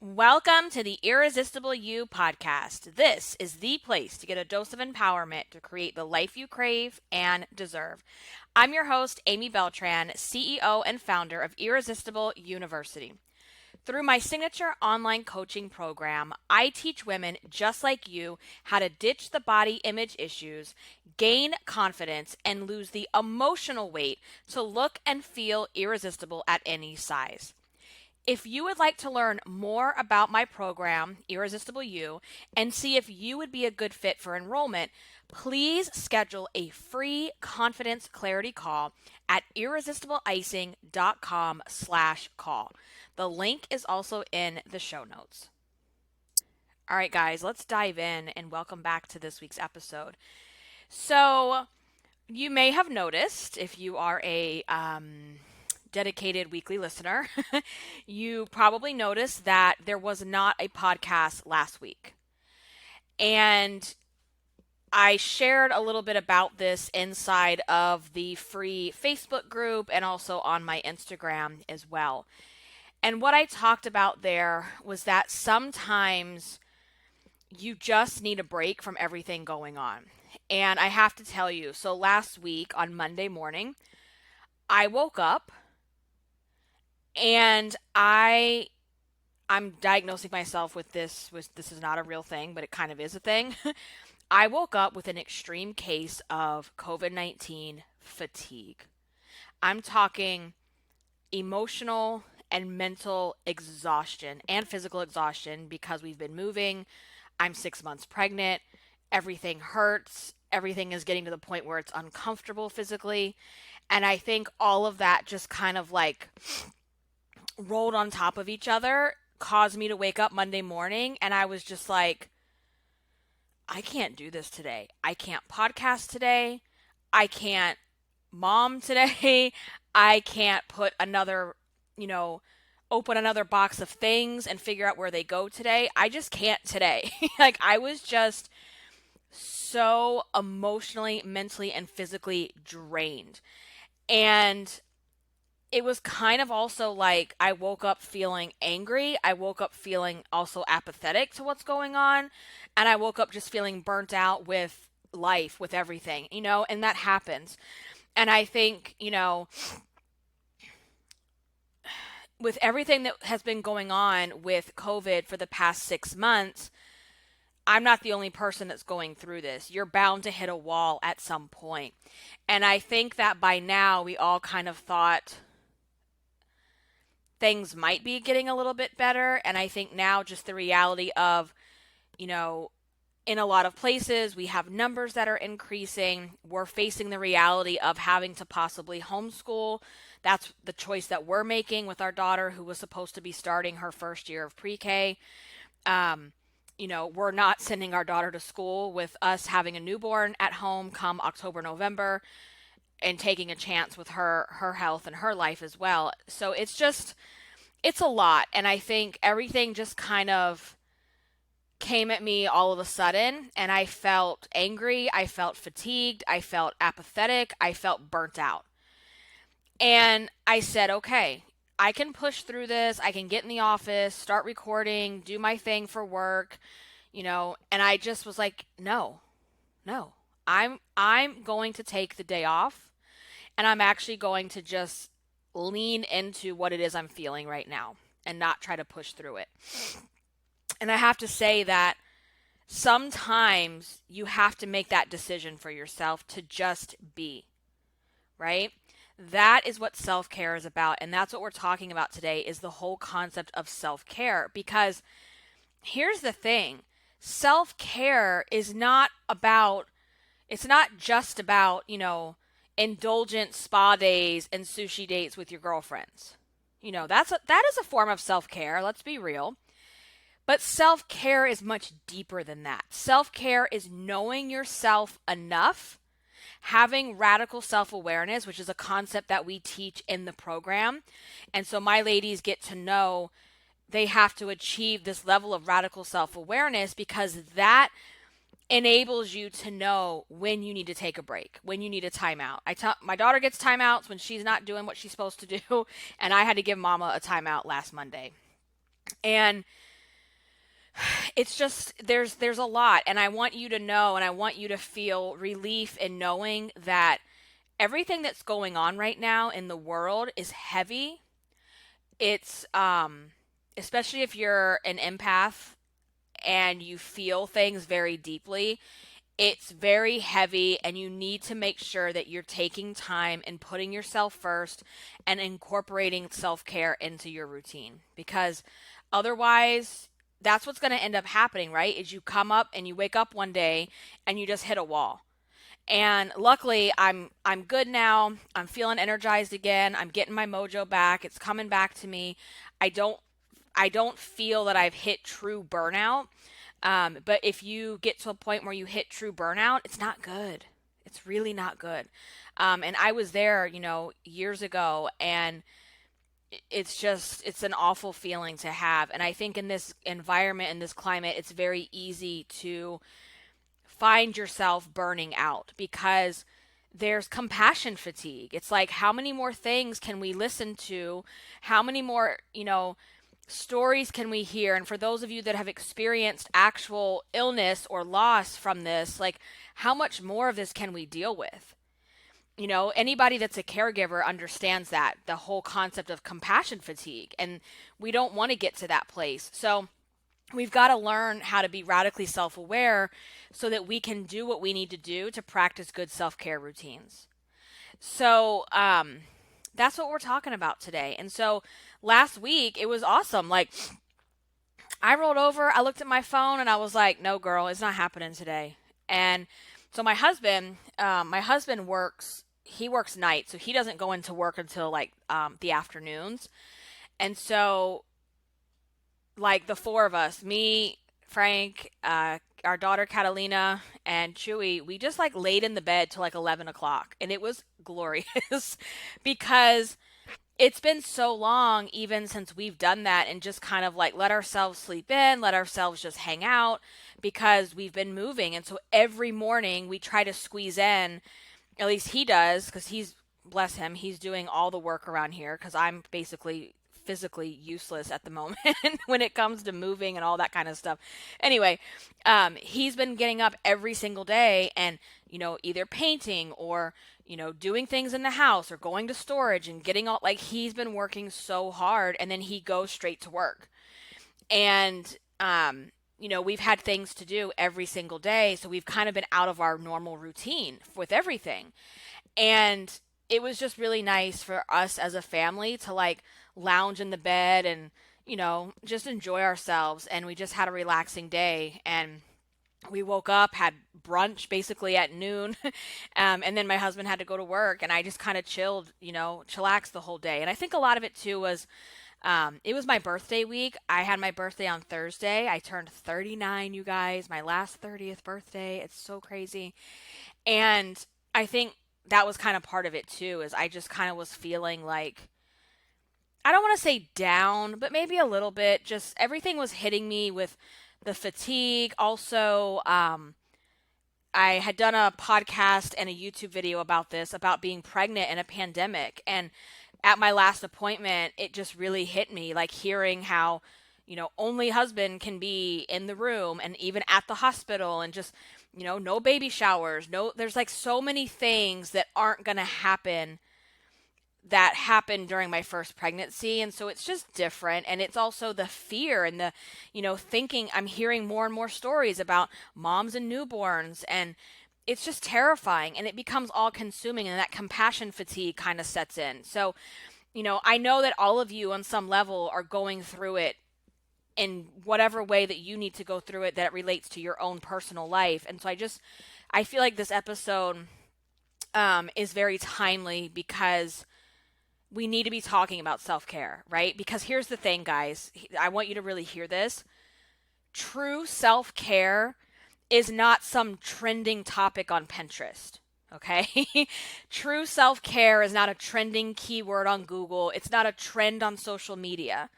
Welcome to the Irresistible You podcast. This is the place to get a dose of empowerment to create the life you crave and deserve. I'm your host, Amy Beltran, CEO and founder of Irresistible University. Through my signature online coaching program, I teach women just like you how to ditch the body image issues, gain confidence, and lose the emotional weight to look and feel irresistible at any size. If you would like to learn more about my program, Irresistible You, and see if you would be a good fit for enrollment, please schedule a free confidence clarity call at irresistibleicing.com/call. The link is also in the show notes. All right, guys, let's dive in and welcome back to this week's episode. So, you may have noticed if you are a dedicated weekly listener, you probably noticed that there was not a podcast last week. And I shared a little bit about this inside of the free Facebook group and also on my Instagram as well. And what I talked about there was that sometimes you just need a break from everything going on. And I have to tell you, so last week on Monday morning, I woke up and I'm diagnosing myself with this. This is not a real thing, but it kind of is a thing. I woke up with an extreme case of COVID-19 fatigue. I'm talking emotional and mental exhaustion and physical exhaustion because we've been moving. I'm 6 months pregnant. Everything hurts. Everything is getting to the point where it's uncomfortable physically. And I think all of that just kind of like rolled on top of each other, caused me to wake up Monday morning, and I was just like, I can't do this today. I can't podcast today. I can't mom today. I can't put another, open another box of things and figure out where they go today. I just can't today. Like, I was just so emotionally, mentally, and physically drained. And it was kind of also like I woke up feeling angry. I woke up feeling also apathetic to what's going on. And I woke up just feeling burnt out with life, with everything, and that happens. And I think, with everything that has been going on with COVID for the past 6 months, I'm not the only person that's going through this. You're bound to hit a wall at some point. And I think that by now we all kind of thought things might be getting a little bit better. And I think now just the reality of, in a lot of places, we have numbers that are increasing. We're facing the reality of having to possibly homeschool. That's the choice that we're making with our daughter, who was supposed to be starting her first year of pre-K. We're not sending our daughter to school with us having a newborn at home come October, November, and taking a chance with her health and her life as well. So it's a lot. And I think everything just kind of came at me all of a sudden, and I felt angry. I felt fatigued. I felt apathetic. I felt burnt out. And I said, okay, I can push through this. I can get in the office, start recording, do my thing for work, and I just was like, no, I'm going to take the day off. And I'm actually going to just lean into what it is I'm feeling right now and not try to push through it. And I have to say that sometimes you have to make that decision for yourself to just be, right? That is what self-care is about. And that's what we're talking about today, is the whole concept of self-care. Because here's the thing. Self-care is not about, it's not just about, indulgent spa days and sushi dates with your girlfriends. That is a form of self-care. Let's be real. But self-care is much deeper than that. Self-care is knowing yourself enough, having radical self-awareness, which is a concept that we teach in the program. And so my ladies get to know they have to achieve this level of radical self-awareness, because that enables you to know when you need to take a break, when you need a timeout. My daughter gets timeouts when she's not doing what she's supposed to do, and I had to give mama a timeout last Monday. And It's just there's a lot, and I want you to know and I want you to feel relief in knowing that everything that's going on right now in the world is heavy. It's especially if you're an empath and you feel things very deeply, it's very heavy, and you need to make sure that you're taking time and putting yourself first and incorporating self-care into your routine, because otherwise that's what's going to end up happening, right? Is you come up and you wake up one day and you just hit a wall. And luckily, I'm good now. I'm feeling energized again. I'm getting my mojo back. It's coming back to me. I don't I don't feel that I've hit true burnout. But if you get to a point where you hit true burnout, it's not good. It's really not good. And I was there, years ago, and it's an awful feeling to have. And I think in this environment, in this climate, it's very easy to find yourself burning out because there's compassion fatigue. It's like, how many more things can we listen to? How many more, stories can we hear? And for those of you that have experienced actual illness or loss from this, like, how much more of this can we deal with? Anybody that's a caregiver understands that, the whole concept of compassion fatigue. And we don't want to get to that place. So we've got to learn how to be radically self aware so that we can do what we need to do to practice good self care routines. So, that's what we're talking about today. And so last week, it was awesome. Like, I rolled over, I looked at my phone, and I was like, no, girl, it's not happening today. And so my husband he works night, so he doesn't go into work until like the afternoons. And so, like, the four of us, me, Frank, our daughter Catalina, and Chewy, we just like laid in the bed till like 11 o'clock. And it was glorious because it's been so long, even since we've done that, and just kind of like let ourselves sleep in, let ourselves just hang out, because we've been moving. And so every morning we try to squeeze in, at least he does, because bless him, he's doing all the work around here because I'm basically physically useless at the moment when it comes to moving and all that kind of stuff. Anyway, he's been getting up every single day and, either painting or, doing things in the house or going to storage and getting all, like, he's been working so hard, and then he goes straight to work. And, we've had things to do every single day. So we've kind of been out of our normal routine with everything. And it was just really nice for us as a family to like lounge in the bed and, just enjoy ourselves. And we just had a relaxing day. And we woke up, had brunch basically at noon. And then my husband had to go to work, and I just kind of chilled, chillaxed the whole day. And I think a lot of it too was, it was my birthday week. I had my birthday on Thursday. I turned 39, you guys, my last 30th birthday. It's so crazy. And I think that was kind of part of it too, is I just kind of was feeling like, I don't want to say down, but maybe a little bit. Just everything was hitting me with the fatigue. Also, I had done a podcast and a YouTube video about this, about being pregnant in a pandemic. And at my last appointment, it just really hit me, like hearing how, only husband can be in the room, and even at the hospital, and just, no baby showers. No, there's like so many things that aren't going to happen that happened during my first pregnancy. And so it's just different. And it's also the fear and the, thinking. I'm hearing more and more stories about moms and newborns, and it's just terrifying, and it becomes all consuming, and that compassion fatigue kind of sets in. So, I know that all of you on some level are going through it in whatever way that you need to go through it, that it relates to your own personal life. And so I feel like this episode is very timely, because we need to be talking about self-care, right? Because here's the thing, guys. I want you to really hear this. True self-care is not some trending topic on Pinterest, okay? True self-care is not a trending keyword on Google. It's not a trend on social media.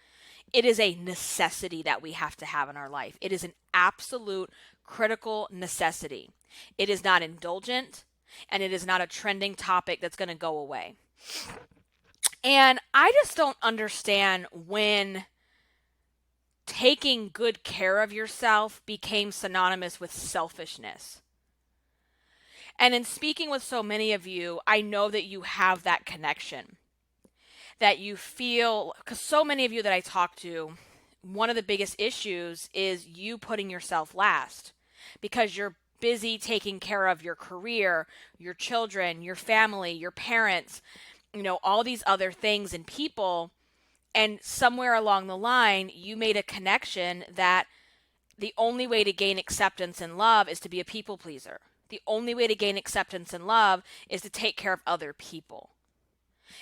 It is a necessity that we have to have in our life. It is an absolute critical necessity. It is not indulgent, and it is not a trending topic that's going to go away. And I just don't understand when taking good care of yourself became synonymous with selfishness. And in speaking with so many of you, I know that you have that connection, that you feel, because so many of you that I talk to, one of the biggest issues is you putting yourself last because you're busy taking care of your career, your children, your family, your parents, all these other things and people. And somewhere along the line, you made a connection that the only way to gain acceptance and love is to be a people pleaser. The only way to gain acceptance and love is to take care of other people.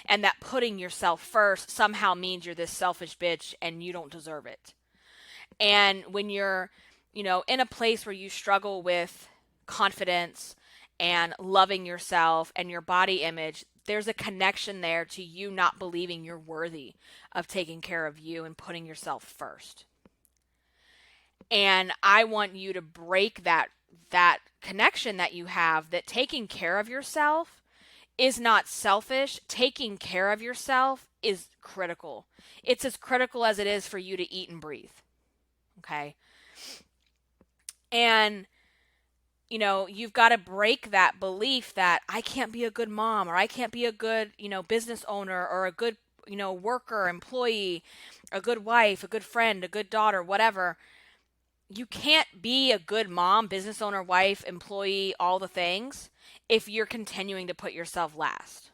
And that putting yourself first somehow means you're this selfish bitch and you don't deserve it. And when you're, in a place where you struggle with confidence and loving yourself and your body image, there's a connection there to you not believing you're worthy of taking care of you and putting yourself first. And I want you to break that connection that you have, that taking care of yourself is not selfish. Taking care of yourself is critical. It's as critical as it is for you to eat and breathe. Okay? And you've got to break that belief that I can't be a good mom, or I can't be a good, business owner, or a good, worker, employee, a good wife, a good friend, a good daughter, whatever. You can't be a good mom, business owner, wife, employee, all the things, if you're continuing to put yourself last.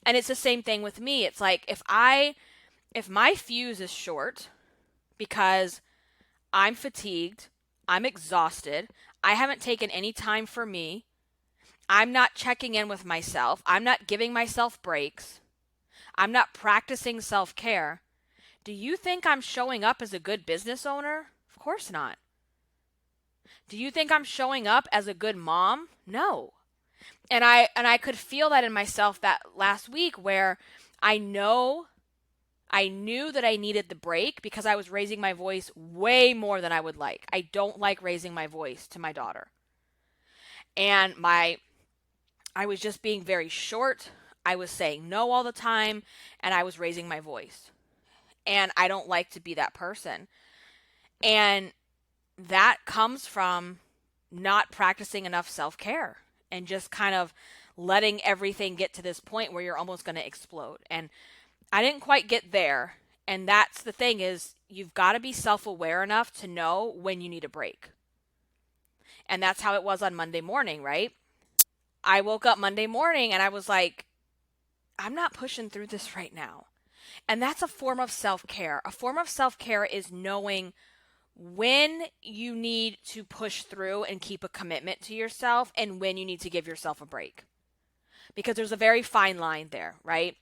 And it's the same thing with me. It's like if my fuse is short because I'm fatigued, I'm exhausted, I haven't taken any time for me, I'm not checking in with myself, I'm not giving myself breaks, I'm not practicing self-care, do you think I'm showing up as a good business owner? Of course not. Do you think I'm showing up as a good mom? No. And I could feel that in myself that last week, where I knew that I needed the break because I was raising my voice way more than I would like. I don't like raising my voice to my daughter. And I was just being very short. I was saying no all the time, and I was raising my voice. And I don't like to be that person. And that comes from not practicing enough self-care and just kind of letting everything get to this point where you're almost going to explode. And I didn't quite get there. And that's the thing, is you've got to be self-aware enough to know when you need a break. And that's how it was on Monday morning, right? I woke up Monday morning and I was like, I'm not pushing through this right now. And that's a form of self-care. A form of self-care is knowing when you need to push through and keep a commitment to yourself and when you need to give yourself a break. Because there's a very fine line there, right?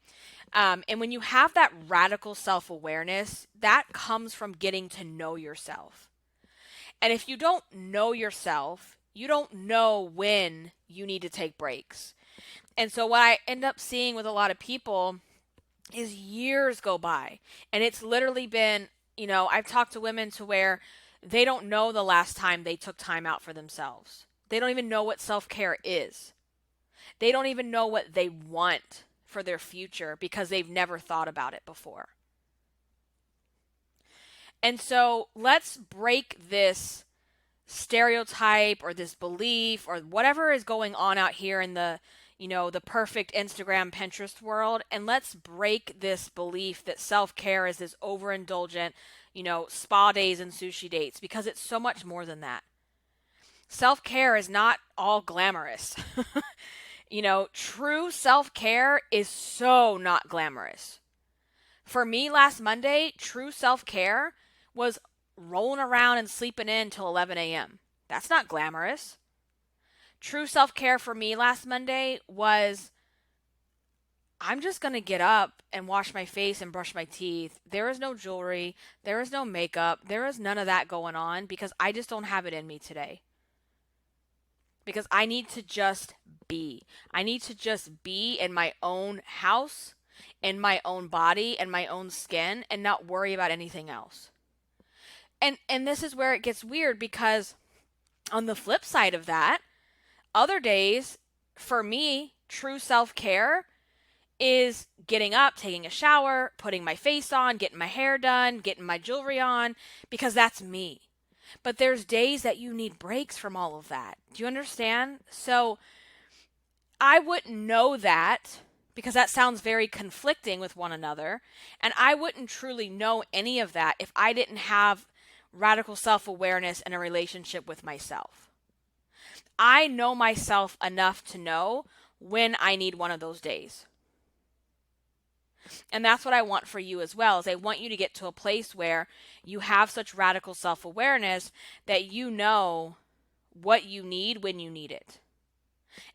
And when you have that radical self-awareness, that comes from getting to know yourself. And if you don't know yourself, you don't know when you need to take breaks. And so what I end up seeing with a lot of people is years go by. And it's literally been, I've talked to women to where they don't know the last time they took time out for themselves. They don't even know what self-care is. They don't even know what they want for their future because they've never thought about it before. And so let's break this stereotype or this belief or whatever is going on out here in the perfect Instagram, Pinterest world. And let's break this belief that self-care is this overindulgent, spa days and sushi dates, because it's so much more than that. Self-care is not all glamorous. True self-care is so not glamorous. For me last Monday, true self-care was rolling around and sleeping in till 11 a.m. That's not glamorous. True self-care for me last Monday was, I'm just going to get up and wash my face and brush my teeth. There is no jewelry. There is no makeup. There is none of that going on because I just don't have it in me today. Because I need to just be. I need to just be in my own house, in my own body, and my own skin, and not worry about anything else. And this is where it gets weird, because on the flip side of that, other days, for me, true self-care is getting up, taking a shower, putting my face on, getting my hair done, getting my jewelry on, because that's me. But there's days that you need breaks from all of that. Do you understand? So I wouldn't know that because that sounds very conflicting with one another. And I wouldn't truly know any of that if I didn't have radical self-awareness and a relationship with myself. I know myself enough to know when I need one of those days. And that's what I want for you as well, is I want you to get to a place where you have such radical self-awareness that you know what you need when you need it.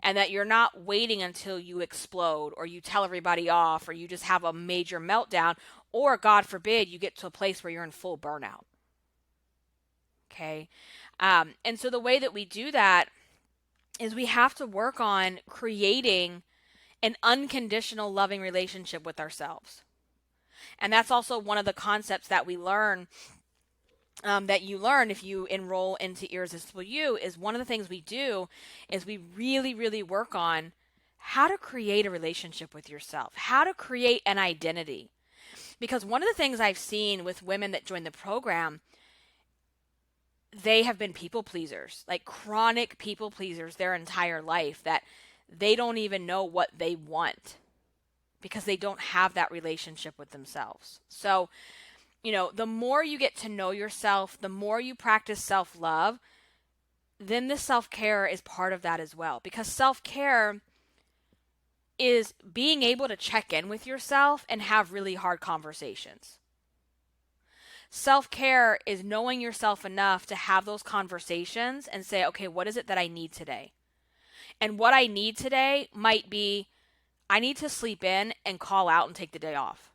And that you're not waiting until you explode or you tell everybody off or you just have a major meltdown or, God forbid, you get to a place where you're in full burnout. Okay? And so the way that we do that is we have to work on creating an unconditional loving relationship with ourselves. And that's also one of the concepts that we learn, that you learn if you enroll into Irresistible You, is one of the things we do is we really, really work on how to create a relationship with yourself, how to create an identity. Because one of the things I've seen with women that join the program, they have been people pleasers, like chronic people pleasers their entire life, that they don't even know what they want because they don't have that relationship with themselves. So, the more you get to know yourself, the more you practice self-love, then the self-care is part of that as well. Because self-care is being able to check in with yourself and have really hard conversations. Self-care is knowing yourself enough to have those conversations and say, okay, what is it that I need today? And what I need today might be, I need to sleep in and call out and take the day off.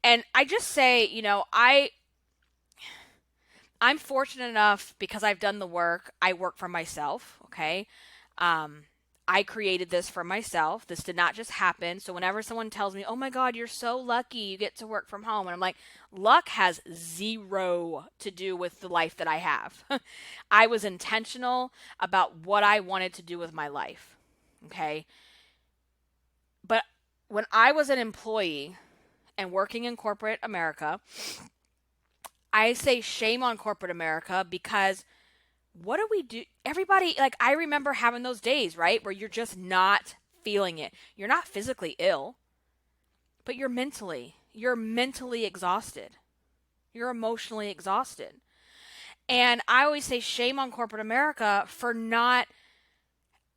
And I just say, I'm fortunate enough because I've done the work. I work for myself, okay? I created this for myself. This did not just happen. So whenever someone tells me, oh my God, you're so lucky you get to work from home. And I'm like, luck has zero to do with the life that I have. I was intentional about what I wanted to do with my life, okay? But when I was an employee and working in corporate America, I say shame on corporate America, because what do we do? Everybody, like, I remember having those days, right, where you're just not feeling it. You're not physically ill, but you're mentally exhausted. You're emotionally exhausted. And I always say shame on corporate America for not,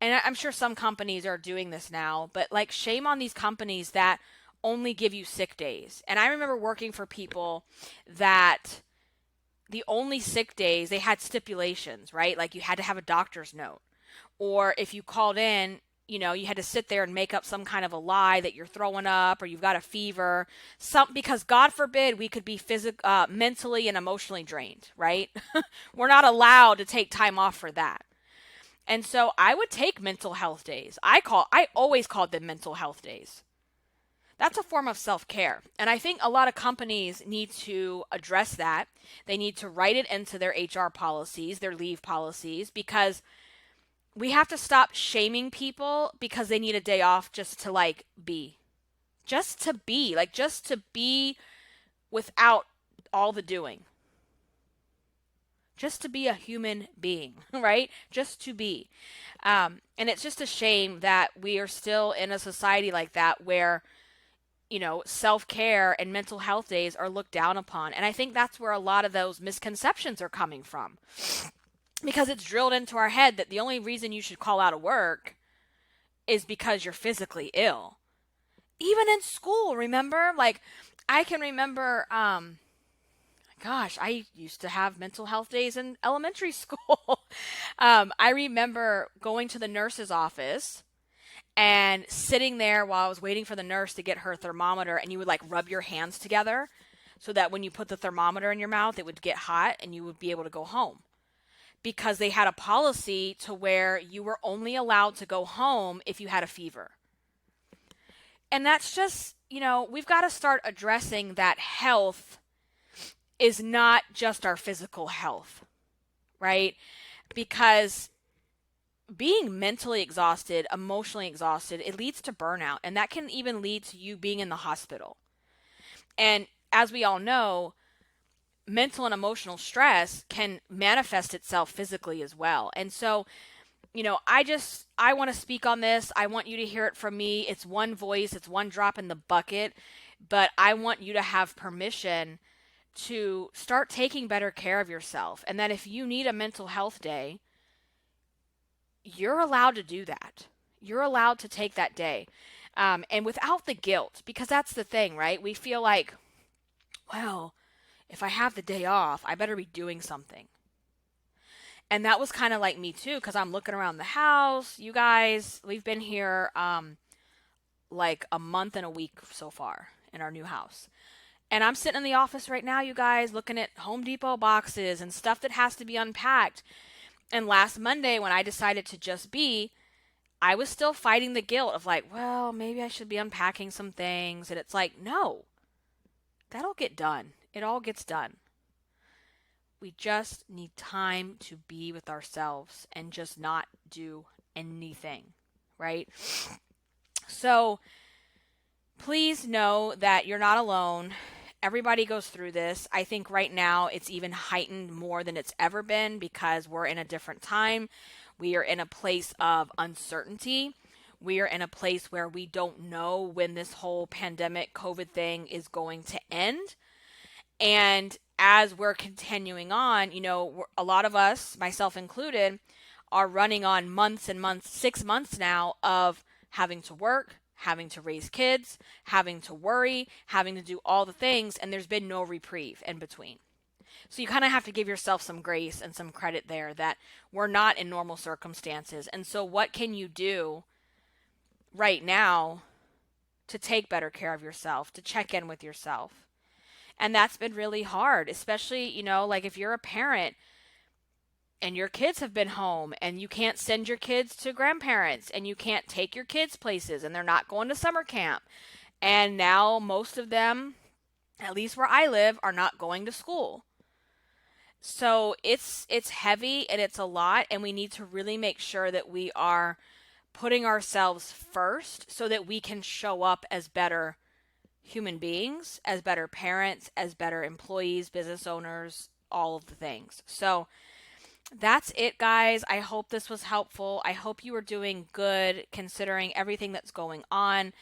and I'm sure some companies are doing this now, but like shame on these companies that only give you sick days. And I remember working for people that the only sick days, they had stipulations, right? Like you had to have a doctor's note. Or if you called in, you had to sit there and make up some kind of a lie that you're throwing up or you've got a fever. Because God forbid we could be mentally and emotionally drained, right? We're not allowed to take time off for that. And so I would take mental health days. I always called them mental health days. That's a form of self-care. And I think a lot of companies need to address that. They need to write it into their HR policies, their leave policies, because we have to stop shaming people because they need a day off just to be. Just to be without all the doing. Just to be a human being, right? Just to be. And it's just a shame that we are still in a society like that where self-care and mental health days are looked down upon. And I think that's where a lot of those misconceptions are coming from. Because it's drilled into our head that the only reason you should call out of work is because you're physically ill. Even in school, remember? Like, I can remember, I used to have mental health days in elementary school. I remember going to the nurse's office and sitting there while I was waiting for the nurse to get her thermometer, and you would rub your hands together so that when you put the thermometer in your mouth, it would get hot and you would be able to go home. Because they had a policy to where you were only allowed to go home if you had a fever. And that's just, we've got to start addressing that health is not just our physical health, right? Because being mentally exhausted, emotionally exhausted, it leads to burnout. And that can even lead to you being in the hospital. And as we all know, mental and emotional stress can manifest itself physically as well. And so, I want to speak on this. I want you to hear it from me. It's one voice, it's one drop in the bucket, but I want you to have permission to start taking better care of yourself. And that if you need a mental health day, you're allowed to do that. You're allowed to take that day. And without the guilt, because that's the thing, right? We feel like, well, if I have the day off, I better be doing something. And that was kind of like me too, because I'm looking around the house. You guys, we've been here like a month and a week so far in our new house. And I'm sitting in the office right now, you guys, looking at Home Depot boxes and stuff that has to be unpacked. And last Monday, when I decided to just be, I was still fighting the guilt of like, well, maybe I should be unpacking some things. And it's like, no, that'll get done. It all gets done. We just need time to be with ourselves and just not do anything, right? So please know that you're not alone. Everybody goes through this. I think right now it's even heightened more than it's ever been because we're in a different time. We are in a place of uncertainty. We are in a place where we don't know when this whole pandemic COVID thing is going to end. And as we're continuing on, a lot of us, myself included, are running on months and months, 6 months now of having to work, having to raise kids, having to worry, having to do all the things, and there's been no reprieve in between. So you kind of have to give yourself some grace and some credit there that we're not in normal circumstances. And so what can you do right now to take better care of yourself, to check in with yourself? And that's been really hard, especially, like if you're a parent and your kids have been home and you can't send your kids to grandparents and you can't take your kids places and they're not going to summer camp. And now most of them, at least where I live, are not going to school. So it's heavy and it's a lot, and we need to really make sure that we are putting ourselves first so that we can show up as better human beings, as better parents, as better employees, business owners, all of the things. So that's it, guys. I hope this was helpful. I hope you are doing good considering everything that's going on.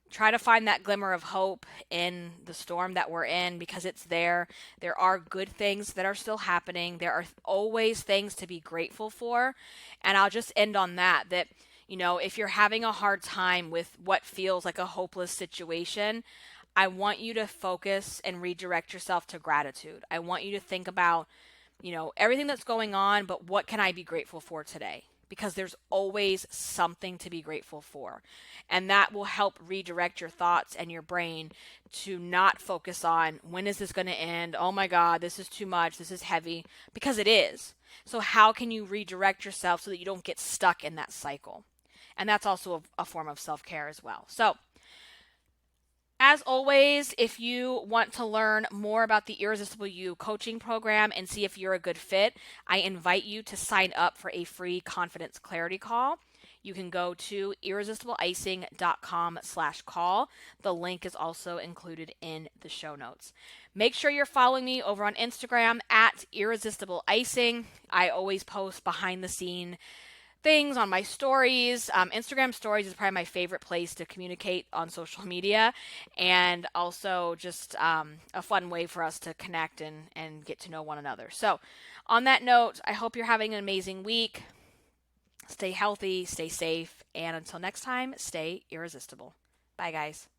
Try to find that glimmer of hope in the storm that we're in because it's there. There are good things that are still happening. There are always things to be grateful for. And I'll just end on that, if you're having a hard time with what feels like a hopeless situation, I want you to focus and redirect yourself to gratitude. I want you to think about, everything that's going on, but what can I be grateful for today? Because there's always something to be grateful for. And that will help redirect your thoughts and your brain to not focus on when is this going to end? Oh my God, this is too much. This is heavy. Because it is. So how can you redirect yourself so that you don't get stuck in that cycle? And that's also a form of self-care as well. So, as always, if you want to learn more about the Irresistible You coaching program and see if you're a good fit, I invite you to sign up for a free confidence clarity call. You can go to irresistibleicing.com/call. The link is also included in the show notes. Make sure you're following me over on Instagram at irresistibleicing. I always post behind the scene things on my stories. Instagram stories is probably my favorite place to communicate on social media, and also just a fun way for us to connect and get to know one another. So on that note, I hope you're having an amazing week. Stay healthy, stay safe, and until next time, stay irresistible. Bye, guys.